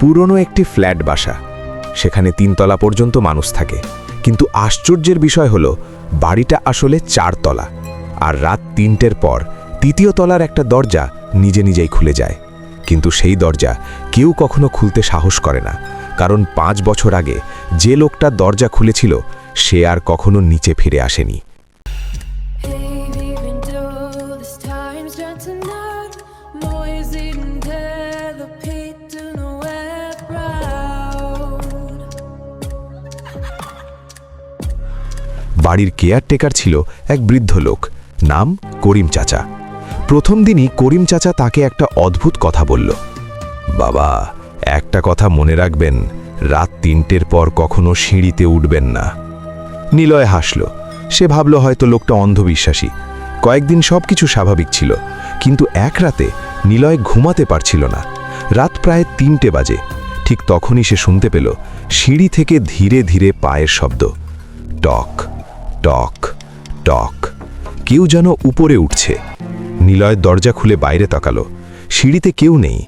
পুরনো একটি ফ্ল্যাট বাসা। সেখানে 3 তলা পর্যন্ত মানুষ থাকে, কিন্তু আশ্চর্যের বিষয় হলো বাড়িটা আসলে 4 তলা। আর রাত 3টের পর 3য় তলার একটা দরজা নিজে নিজেই খুলে যায়। কিন্তু সেই দরজা কেউ কখনো খুলতে সাহস করে না, কারণ 5 বছর আগে যে লোকটা দরজা খুলেছিল সে আর কখনো নিচে ফিরে আসেনি। বাড়ির কেয়ারটেকার ছিল এক বৃদ্ধ লোক, নাম করিম চাচা। প্রথম দিনই করিম চাচা তাকে একটা অদ্ভুত কথা বলল। বাবা, একটা কথা মনে রাখবেন, রাত 3টের পর কখনো সিঁড়িতে উঠবেন না। নিলয় হাসল। সে ভাবল হয়তো লোকটা অন্ধবিশ্বাসী। কয়েকদিন সবকিছু স্বাভাবিক ছিল, কিন্তু এক রাতে নিলয় ঘুমাতে পারছিল না। রাত প্রায় 3টে বাজে। ঠিক তখনই সে শুনতে পেল সিঁড়ি থেকে ধীরে ধীরে পায়ের শব্দ। টক টক টক। কেউ যেন উপরে উঠছে। নিলয় দরজা খুলে বাইরে তাকালো। সিঁড়িতে কেউ নেই,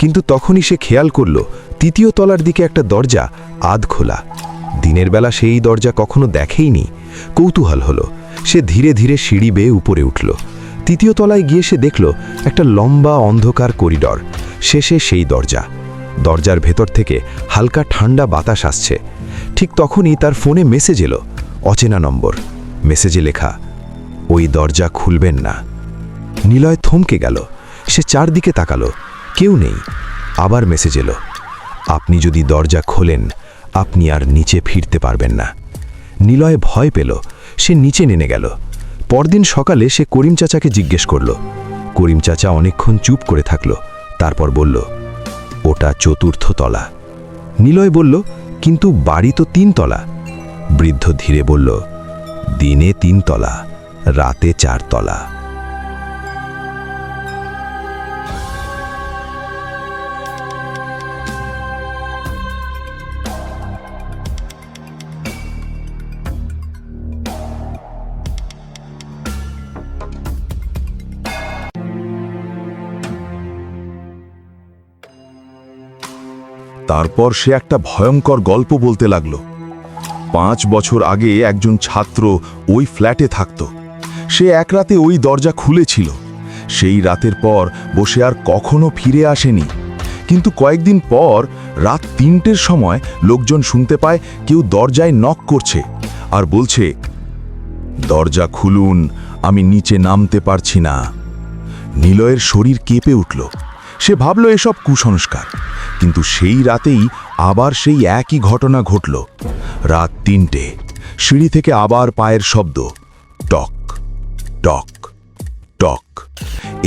কিন্তু তখনই সে খেয়াল করল 3য় তলার দিকে একটা দরজা আধ খোলা। দিনের বেলা সেই দরজা কখনো দেখেইনি। কৌতূহল হলো। সে ধীরে ধীরে সিঁড়ি বেয়ে উপরে উঠল। 3য় তলায় গিয়ে সে দেখল একটা লম্বা অন্ধকার করিডর। শেষে সেই দরজা। দরজার ভেতর থেকে হালকা ঠান্ডা বাতাস আসছে। ঠিক তখনই তার ফোনে মেসেজ এলো। অচেনা নম্বর। মেসেজে লেখা, ওই দরজা খুলবেন না। নিলয় থমকে গেল। সে চারদিকে তাকালো। কেউ নেই। আবার মেসেজ এলো, আপনি যদি দরজা খোলেন আপনি আর নিচে ফিরতে পারবেন না। নিলয় ভয় পেল। সে নিচে নেমে গেল। পরদিন সকালে সে করিম চাচাকে জিজ্ঞেস করল। করিম চাচা অনেকক্ষণ চুপ করে থাকল। তারপর বলল, ওটা 4র্থ তলা। নিলয় বলল, কিন্তু বাড়ি তো 3 তলা। বৃদ্ধ ধীরে বলল, দিনে 3 তলা, রাতে 4 তলা। তারপর সে একটা ভয়ঙ্কর গল্প বলতে লাগলো। 5 বছর আগে একজন ছাত্র ওই ফ্ল্যাটে থাকত। সে এক রাতে ওই দরজা খুলেছিল। সেই রাতের পর বসে আর কখনো ফিরে আসেনি। কিন্তু কয়েকদিন পর রাত 3টের সময় লোকজন শুনতে পায় কেউ দরজায় নক করছে আর বলছে, দরজা খুলুন, আমি নিচে নামতে পারছি না। নিলয়ের শরীর কেঁপে উঠল। সে ভাবল এসব কুসংস্কার। কিন্তু সেই রাতেই আবার সেই একই ঘটনা ঘটল। রাত 3টে। সিঁড়ি থেকে আবার পায়ের শব্দ। টক টক টক।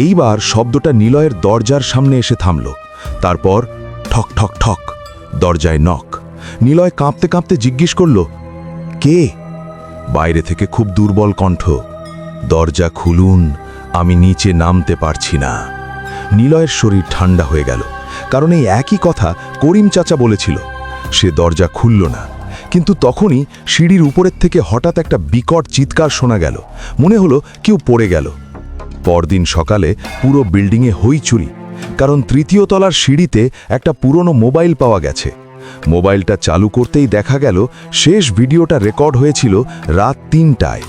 এইবার শব্দটা নিলয়ের দরজার সামনে এসে থামল। তারপর ঠক ঠক ঠক। দরজায় নক। নিলয় কাঁপতে কাঁপতে জিজ্ঞেস করল, কে? বাইরে থেকে খুব দুর্বল কণ্ঠ, দরজা খুলুন, আমি নিচে নামতে পারছি না। নিলয়ের শরীর ঠান্ডা হয়ে গেল, কারণ এই একই কথা করিম চাচা বলেছিল। সে দরজা খুলল না। কিন্তু তখনই সিঁড়ির উপরের থেকে হঠাৎ একটা বিকট চিৎকার শোনা গেল। মনে হলো কেউ পড়ে গেল। পরদিন সকালে পুরো বিল্ডিংয়ে হইচুরি, কারণ 3য় তলার সিঁড়িতে একটা পুরনো মোবাইল পাওয়া গেছে। মোবাইলটা চালু করতেই দেখা গেল শেষ ভিডিওটা রেকর্ড হয়েছিল রাত 3টায়।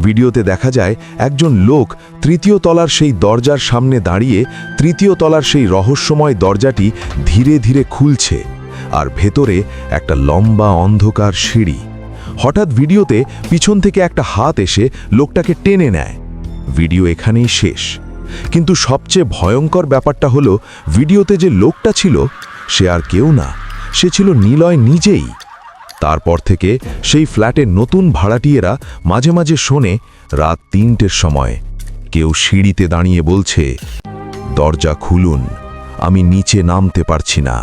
ভিডিওতে দেখা যায় একজন লোক 3য় তলার সেই দরজার সামনে দাঁড়িয়ে 3য় তলার সেই রহস্যময় দরজাটি ধীরে ধীরে খুলছে, আর ভেতরে একটা লম্বা অন্ধকার সিঁড়ি। হঠাৎ ভিডিওতে পিছন থেকে একটা হাত এসে লোকটাকে টেনে নেয়। ভিডিও এখানেই শেষ। কিন্তু সবচেয়ে ভয়ঙ্কর ব্যাপারটা হলো, ভিডিওতে যে লোকটা ছিল সে আর কেউ না, সে ছিল নিলয় নিজেই। তারপর থেকে সেই ফ্ল্যাটের নতুন ভাড়াটিয়েরা মাঝে মাঝে শোনে রাত 3টের সময় কেউ সিঁড়িতে দাঁড়িয়ে বলছে, দরজা খুলুন, আমি নিচে নামতে পারছি না।